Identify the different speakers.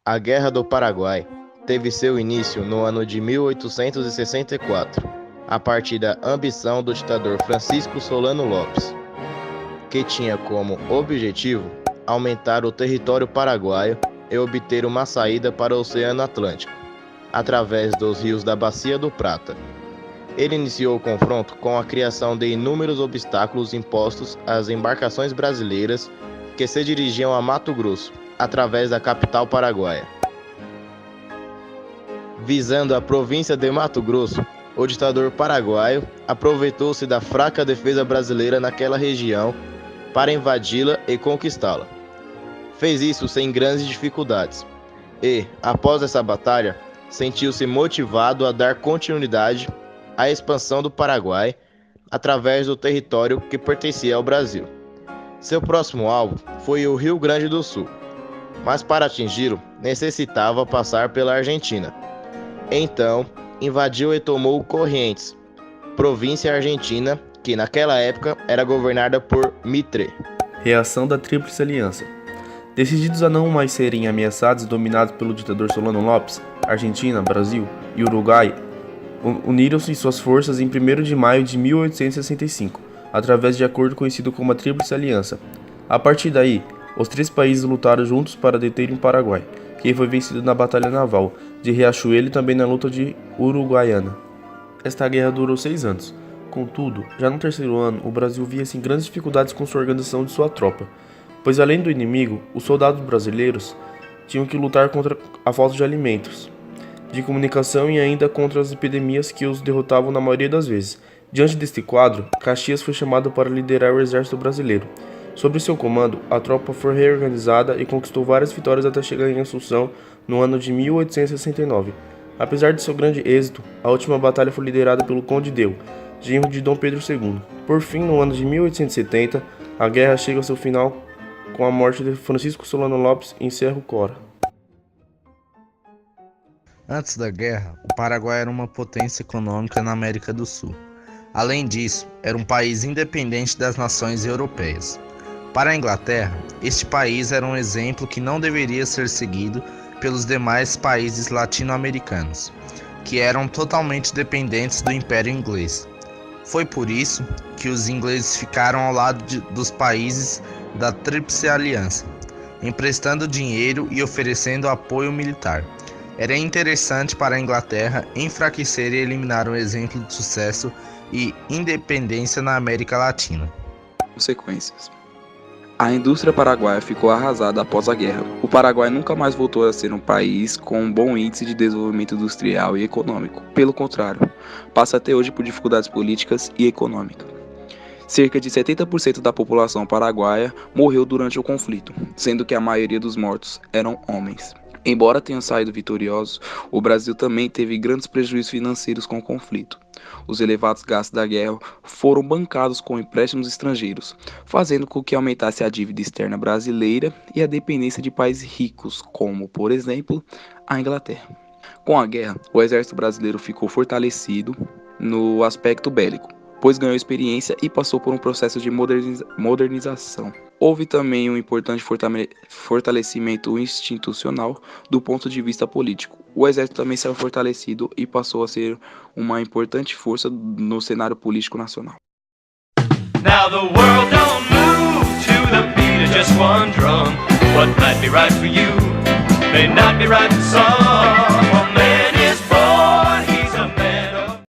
Speaker 1: A Guerra do Paraguai teve seu início no ano de 1864, a partir da ambição do ditador Francisco Solano Lopes, que tinha como objetivo aumentar o território paraguaio e obter uma saída para o Oceano Atlântico, através dos rios da Bacia do Prata. Ele iniciou o confronto com a criação de inúmeros obstáculos impostos às embarcações brasileiras que se dirigiam a Mato Grosso, através da capital paraguaia. Visando a província de Mato Grosso, o ditador paraguaio aproveitou-se da fraca defesa brasileira naquela região para invadi-la e conquistá-la. Fez isso sem grandes dificuldades e, após essa batalha, sentiu-se motivado a dar continuidade à expansão do Paraguai através do território que pertencia ao Brasil. Seu próximo alvo foi o Rio Grande do Sul, mas para atingi-lo necessitava passar pela Argentina. Então, invadiu e tomou Corrientes, província argentina que naquela época era governada por Mitre.
Speaker 2: Reação da Tríplice Aliança. Decididos a não mais serem ameaçados e dominados pelo ditador Solano Lopes, Argentina, Brasil e Uruguai uniram-se suas forças em 1º de maio de 1865, através de acordo conhecido como a Tríplice Aliança. A partir daí, os 3 países lutaram juntos para deterem o Paraguai, que foi vencido na Batalha Naval de Riachuelo e também na luta de Uruguaiana. Esta guerra durou 6 anos. Contudo, já no 3º ano, o Brasil via-se em grandes dificuldades com sua organização de sua tropa, pois além do inimigo, os soldados brasileiros tinham que lutar contra a falta de alimentos, de comunicação e ainda contra as epidemias que os derrotavam na maioria das vezes. Diante deste quadro, Caxias foi chamado para liderar o exército brasileiro. Sob seu comando, a tropa foi reorganizada e conquistou várias vitórias até chegar em Assunção no ano de 1869. Apesar de seu grande êxito, a última batalha foi liderada pelo Conde Deu, genro de Dom Pedro II. Por fim, no ano de 1870, a guerra chega ao seu final com a morte de Francisco Solano Lopes em Cerro Cora.
Speaker 3: Antes da guerra, o Paraguai era uma potência econômica na América do Sul. Além disso, era um país independente das nações europeias. Para a Inglaterra, este país era um exemplo que não deveria ser seguido pelos demais países latino-americanos, que eram totalmente dependentes do Império Inglês. Foi por isso que os ingleses ficaram ao lado dos países da Tríplice Aliança, emprestando dinheiro e oferecendo apoio militar. Era interessante para a Inglaterra enfraquecer e eliminar um exemplo de sucesso e independência na América Latina.
Speaker 4: Consequências. A indústria paraguaia ficou arrasada após a guerra. O Paraguai nunca mais voltou a ser um país com um bom índice de desenvolvimento industrial e econômico. Pelo contrário, passa até hoje por dificuldades políticas e econômicas. Cerca de 70% da população paraguaia morreu durante o conflito, sendo que a maioria dos mortos eram homens. Embora tenham saído vitoriosos, o Brasil também teve grandes prejuízos financeiros com o conflito. Os elevados gastos da guerra foram bancados com empréstimos estrangeiros, fazendo com que aumentasse a dívida externa brasileira e a dependência de países ricos, como, por exemplo, a Inglaterra. Com a guerra, o exército brasileiro ficou fortalecido no aspecto bélico, pois ganhou experiência e passou por um processo de modernização. Houve também um importante fortalecimento institucional do ponto de vista político. O exército também saiu fortalecido e passou a ser uma importante força no cenário político nacional.
Speaker 5: Now the world don't move to the beat of just one drum. What might be right for you may not be right for some.